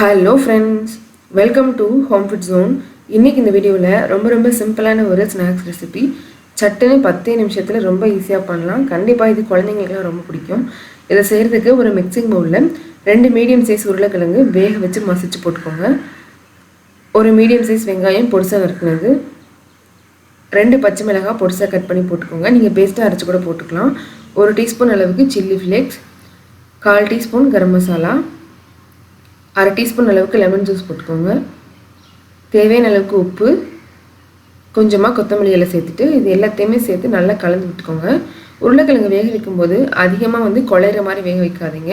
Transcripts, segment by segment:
Hello friends, welcome to home food zone. இன்றைக்கி இந்த வீடியோவில் ரொம்ப சிம்பிளான ஒரு ஸ்நாக்ஸ் ரெசிபி. சட்டுன்னு 10 நிமிஷத்தில் ரொம்ப ஈஸியாக பண்ணலாம். கண்டிப்பாக இது குழந்தைங்களுக்குலாம் ரொம்ப பிடிக்கும். இதை செய்கிறதுக்கு ஒரு மிக்சிங் பவுலில் 2 மீடியம் சைஸ் உருளைக்கிழங்கு வேக வச்சு மசிச்சு போட்டுக்கோங்க. ஒரு மீடியம் சைஸ் வெங்காயம் பொடிசாக நறுக்குனது, 2 பச்சை மிளகாய் பொடிசாக கட் பண்ணி போட்டுக்கோங்க. நீங்கள் பேஸ்ட்டாக அரைச்சி கூட போட்டுக்கலாம். 1 டீஸ்பூன் அளவுக்கு chilli flakes, 1/4 teaspoon garam masala, 1/2 teaspoon அளவுக்கு லெமன் ஜூஸ் போட்டுக்கோங்க. தேவையான அளவுக்கு உப்பு, கொஞ்சமாக கொத்தமல்லி இலை சேர்த்துட்டு இது எல்லாத்தையுமே சேர்த்து நல்லா கலந்து விட்டுக்கோங்க. உருளைக்கிழங்கு வேக வைக்கும்போது அதிகமாக குழையிற மாதிரி வேக வைக்காதீங்க.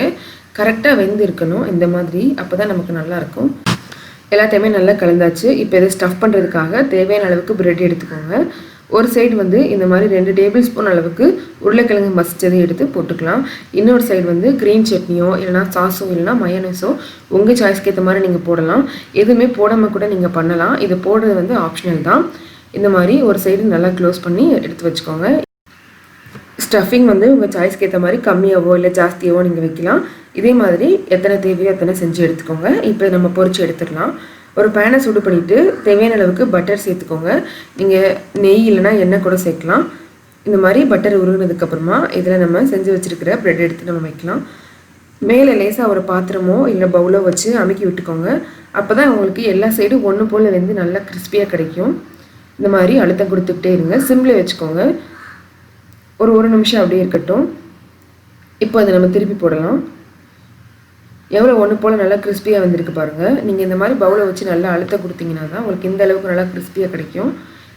கரெக்டாக வெந்து இருக்கணும் இந்த மாதிரி, அப்போ தான் நமக்கு நல்லாயிருக்கும். எல்லாத்தையுமே நல்லா கலந்தாச்சு. இப்போ இதை ஸ்டஃப் பண்ணுறதுக்காக தேவையான அளவுக்கு பிரெட் எடுத்துக்கோங்க. ஒரு சைடு இந்த மாதிரி 2 டேபிள் ஸ்பூன் அளவுக்கு உருளைக்கிழங்கு மசிச்சதை எடுத்து போட்டுக்கலாம். இன்னொரு சைடு க்ரீன் சட்னியோ இல்லைனா சாஸோ இல்லைனா மயோனைஸோ உங்கள் சாய்ஸ்க்கு ஏற்ற மாதிரி நீங்கள் போடலாம். எதுவுமே போடாமல் கூட நீங்கள் பண்ணலாம். இது போடுறது ஆப்ஷனல் தான். இந்த மாதிரி ஒரு சைடு நல்லா க்ளோஸ் பண்ணி எடுத்து வச்சுக்கோங்க. ஸ்டஃபிங் உங்கள் சாய்ஸ்க்கு ஏற்ற மாதிரி கம்மியாவோ இல்லை ஜாஸ்தியாவோ நீங்கள் வைக்கலாம். இதே மாதிரி எத்தனை தேவையோ எத்தனை செஞ்சு எடுத்துக்கோங்க. இப்போ நம்ம பொரிச்சு எடுத்துடலாம். ஒரு பேனை சூடு பண்ணிவிட்டு தேவையான அளவுக்கு பட்டர் சேர்த்துக்கோங்க. நீங்கள் நெய் இல்லைனா எண்ணெய் கூட சேர்க்கலாம். இந்த மாதிரி பட்டர் உருகினதுக்கப்புறமா இதில் நம்ம செஞ்சு வச்சுருக்கிற ப்ரெட் எடுத்து நம்ம வைக்கலாம். மேலே லேசாக ஒரு பாத்திரமோ இல்லை பவுலோ வச்சு அமுக்கி விட்டுக்கோங்க. அப்போ தான் உங்களுக்கு எல்லா சைடும் ஒன்று போல் நல்லா கிறிஸ்பியாக கிடைக்கும். இந்த மாதிரி அழுத்தம் கொடுத்துக்கிட்டே இருங்க. சிம்மில் வச்சுக்கோங்க. ஒரு நிமிஷம் அப்படியே இருக்கட்டும். இப்போ அதை நம்ம திருப்பி போடலாம். எவ்வளோ ஒன்று போல் நல்லா கிறிஸ்பியாக வந்திருக்கு பாருங்கள். நீங்கள் இந்த மாதிரி பவுலை வச்சு நல்லா அழுத்த கொடுத்தீங்கன்னா தான் உங்களுக்கு இந்த அளவுக்கு நல்லா கிறிஸ்பியாக கிடைக்கும்.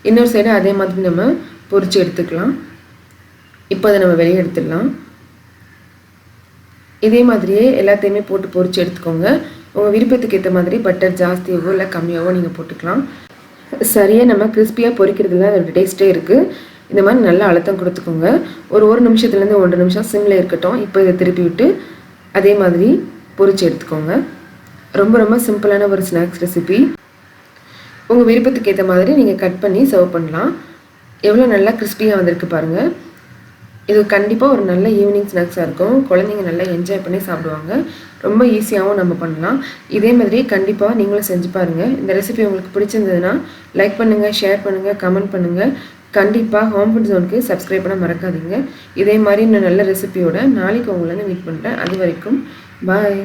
இன்னொரு சைடு அதே மாதிரி நம்ம பொரித்து எடுத்துக்கலாம். இப்போ அதை நம்ம வெளியே எடுத்துடலாம். இதே மாதிரியே எல்லாத்தையுமே போட்டு பொரித்து எடுத்துக்கோங்க. உங்கள் விருப்பத்துக்கு ஏற்ற மாதிரி பட்டர் ஜாஸ்தியாகவோ இல்லை கம்மியாகவோ நீங்கள் போட்டுக்கலாம். சரியாக நம்ம கிறிஸ்பியாக பொரிக்கிறதுல அதோட டேஸ்ட்டே இருக்குது. இந்த மாதிரி நல்லா அழுத்தம் கொடுத்துக்கோங்க. ஒரு நிமிஷத்துலேருந்து 1 நிமிஷம் சிம்மில் இருக்கட்டும். இப்போ இதை திருப்பி விட்டு அதே மாதிரி பொரிச்சு எடுத்துக்கோங்க. ரொம்ப சிம்பிளான ஒரு ஸ்நாக்ஸ் ரெசிபி. உங்கள் விருப்பத்துக்கு ஏற்ற மாதிரி நீங்கள் கட் பண்ணி சர்வ் பண்ணலாம். எவ்வளோ நல்லா கிறிஸ்பியாக வந்திருக்கு பாருங்கள். இது கண்டிப்பாக ஒரு நல்ல ஈவினிங் ஸ்நாக்ஸாக இருக்கும். குழந்தைங்க நல்லா என்ஜாய் பண்ணி சாப்பிடுவாங்க. ரொம்ப ஈஸியாகவும் நம்ம பண்ணலாம். இதே மாதிரி கண்டிப்பாக நீங்களும் செஞ்சு பாருங்கள். இந்த ரெசிபி உங்களுக்கு பிடிச்சிருந்ததுன்னா லைக் பண்ணுங்கள், ஷேர் பண்ணுங்கள், கமெண்ட் பண்ணுங்கள். கண்டிப்பாக ஹோம் ஃபுட் ஜோனுக்கு சப்ஸ்கிரைப் பண்ண மறக்காதீங்க. இதே மாதிரி இன்னும் நல்ல ரெசிபியோட நாளைக்கு உங்களை மீட் பண்ணுறேன். அது வரைக்கும் பாய்.